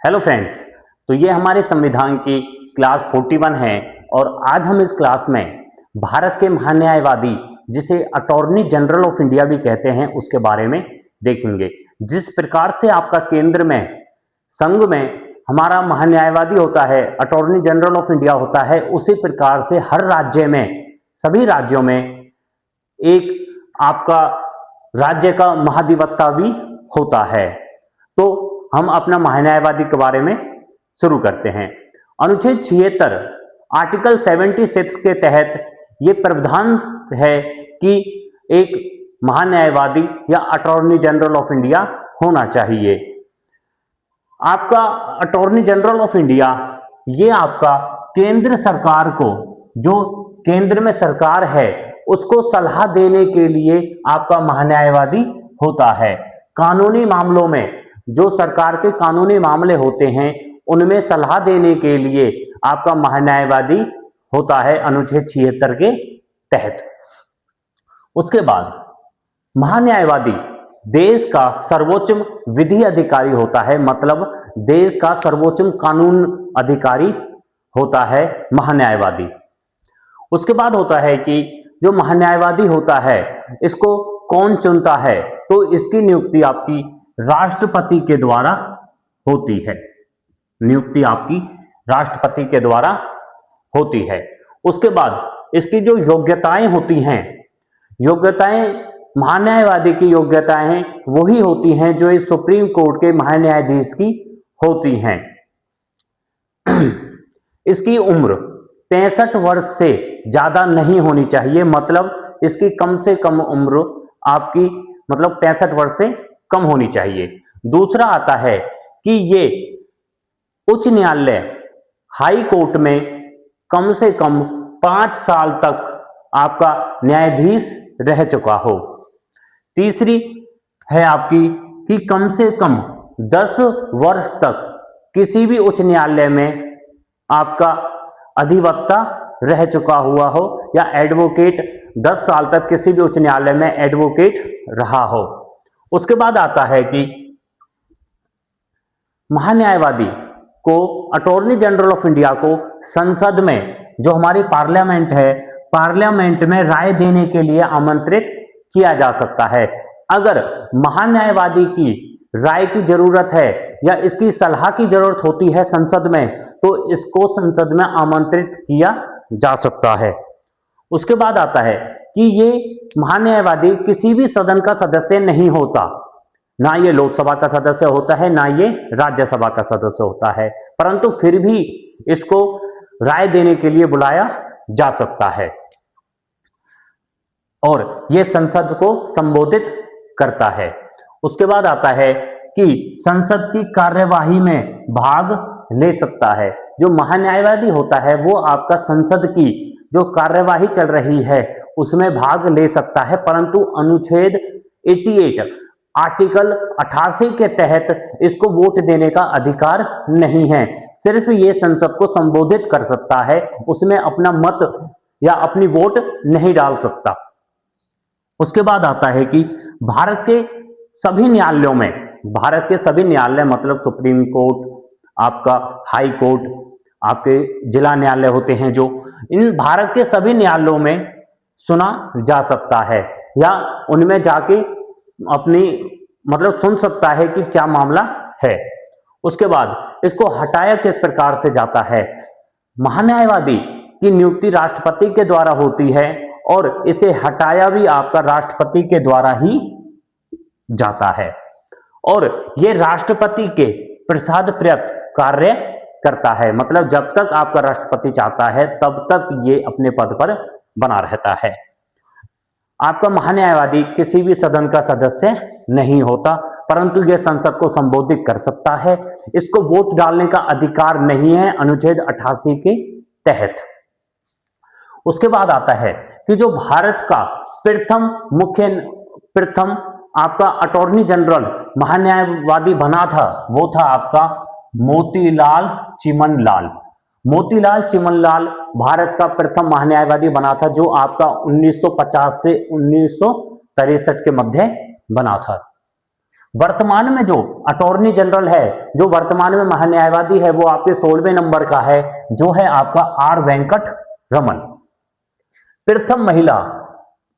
Hello friends. तो ये हमारे संविधान की क्लास 41 है और आज हम इस क्लास में भारत के महान्यायवादी जिसे अटॉर्नी जनरल ऑफ इंडिया भी कहते हैं उसके बारे में देखेंगे। जिस प्रकार से आपका केंद्र में संघ में हमारा महान्यायवादी होता है, अटॉर्नी जनरल ऑफ इंडिया होता है, उसी प्रकार से हर राज्य में, सभी राज्यों में एक आपका राज्य का महाधिवक्ता भी होता है। तो हम अपना महान्यायवादी के बारे में शुरू करते हैं। अनुच्छेद 76 आर्टिकल 76 के तहत ये प्रावधान है कि एक महान्यायवादी या अटॉर्नी जनरल ऑफ इंडिया होना चाहिए। आपका अटॉर्नी जनरल ऑफ इंडिया ये आपका केंद्र सरकार को, जो केंद्र में सरकार है उसको सलाह देने के लिए आपका महान्यायवादी होता है। कानूनी मामलों में, जो सरकार के कानूनी मामले होते हैं उनमें सलाह देने के लिए आपका महान्यायवादी होता है अनुच्छेद 76 के तहत। उसके बाद महान्यायवादी देश का सर्वोच्च विधि अधिकारी होता है, मतलब देश का सर्वोच्च कानून अधिकारी होता है महान्यायवादी। उसके बाद होता है कि जो महान्यायवादी होता है इसको कौन चुनता है, तो इसकी नियुक्ति आपकी राष्ट्रपति के द्वारा होती है। नियुक्ति आपकी राष्ट्रपति के द्वारा होती है। उसके बाद इसकी जो योग्यताएं होती हैं, योग्यताएं महान्यायवादी की योग्यताएं वही होती हैं जो इस सुप्रीम कोर्ट के महान्यायाधीश की होती हैं। इसकी उम्र 65 वर्ष से ज्यादा नहीं होनी चाहिए, मतलब इसकी कम से कम उम्र आपकी 65 वर्ष से कम होनी चाहिए। दूसरा आता है कि ये उच्च न्यायालय, हाई कोर्ट में कम से कम 5 साल तक आपका न्यायाधीश रह चुका हो। तीसरी है आपकी कि कम से कम 10 वर्ष तक किसी भी उच्च न्यायालय में आपका अधिवक्ता रह चुका हुआ हो, या एडवोकेट 10 साल तक किसी भी उच्च न्यायालय में एडवोकेट रहा हो। उसके बाद आता है कि महान्यायवादी को, अटॉर्नी जनरल ऑफ इंडिया को संसद में, जो हमारी पार्लियामेंट है, पार्लियामेंट में राय देने के लिए आमंत्रित किया जा सकता है। अगर महान्यायवादी की राय की जरूरत है या इसकी सलाह की जरूरत होती है संसद में, तो इसको संसद में आमंत्रित किया जा सकता है। उसके बाद आता है कि ये महान्यायवादी किसी भी सदन का सदस्य नहीं होता, ना ये लोकसभा का सदस्य होता है, ना ये राज्यसभा का सदस्य होता है, परंतु फिर भी इसको राय देने के लिए बुलाया जा सकता है और ये संसद को संबोधित करता है। उसके बाद आता है कि संसद की कार्यवाही में भाग ले सकता है। जो महान्यायवादी होता है वो आपका संसद की जो कार्यवाही चल रही है उसमें भाग ले सकता है, परंतु अनुच्छेद 88 आर्टिकल 88 के तहत इसको वोट देने का अधिकार नहीं है। सिर्फ ये संसद को संबोधित कर सकता है, उसमें अपना मत या अपनी वोट नहीं डाल सकता। उसके बाद आता है कि भारत के सभी न्यायालयों में, भारत के सभी न्यायालय मतलब सुप्रीम कोर्ट, आपका हाई कोर्ट, आपके जिला न्यायालय होते हैं, जो इन भारत के सभी न्यायालयों में सुना जा सकता है या उनमें जाके अपनी सुन सकता है कि क्या मामला है। उसके बाद इसको हटाया किस प्रकार से जाता है, महान्यायवादी की नियुक्ति राष्ट्रपति के द्वारा होती है और इसे हटाया भी आपका राष्ट्रपति के द्वारा ही जाता है और यह राष्ट्रपति के प्रसादप्रत कार्य करता है, मतलब जब तक आपका राष्ट्रपति चाहता है तब तक ये अपने पद पर बना रहता है। आपका महान्यायवादी किसी भी सदन का सदस्य नहीं होता, परंतु यह संसद को संबोधित कर सकता है। इसको वोट डालने का अधिकार नहीं है अनुच्छेद 88 के तहत। उसके बाद आता है कि जो भारत का प्रथम आपका अटॉर्नी जनरल महान्यायवादी बना था वो था आपका मोतीलाल चिमनलाल। मोतीलाल चिमनलाल भारत का प्रथम महान्यायवादी बना था, जो आपका 1950 से 1963 के मध्य बना था। वर्तमान में जो अटॉर्नी जनरल है, जो वर्तमान में महान्यायवादी है, वो आपके 16वें नंबर का है, जो है आपका आर वेंकट रमन। प्रथम महिला,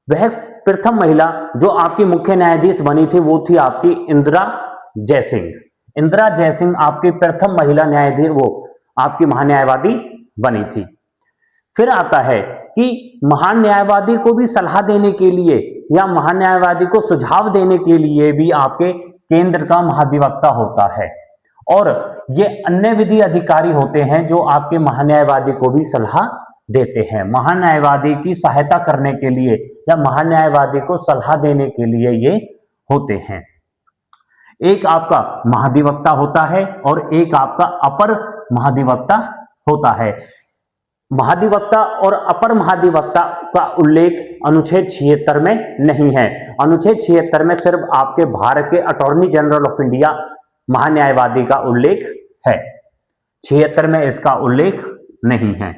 वह प्रथम महिला जो आपकी मुख्य न्यायाधीश बनी थी वो थी आपकी इंदिरा जयसिंह। इंदिरा जयसिंह आपकी प्रथम महिला न्यायाधीश, वो आपकी महान्यायवादी बनी थी। फिर आता है कि महान न्यायवादी को भी सलाह देने के लिए या महान न्यायवादी को सुझाव देने के लिए भी आपके केंद्र का महाधिवक्ता होता है, और ये अन्य विधि अधिकारी होते हैं जो आपके महान्यायवादी को भी सलाह देते हैं। महान्यायवादी की सहायता करने के लिए या महान्यायवादी को सलाह देने के लिए ये होते हैं। एक आपका महाधिवक्ता होता है और एक आपका अपर महाधिवक्ता होता है। महाधिवक्ता और अपर महाधिवक्ता का उल्लेख अनुच्छेद 76 में नहीं है। अनुच्छेद 76 में सिर्फ आपके भारत के अटॉर्नी जनरल ऑफ इंडिया महान्यायवादी का उल्लेख है, 76 में इसका उल्लेख नहीं है।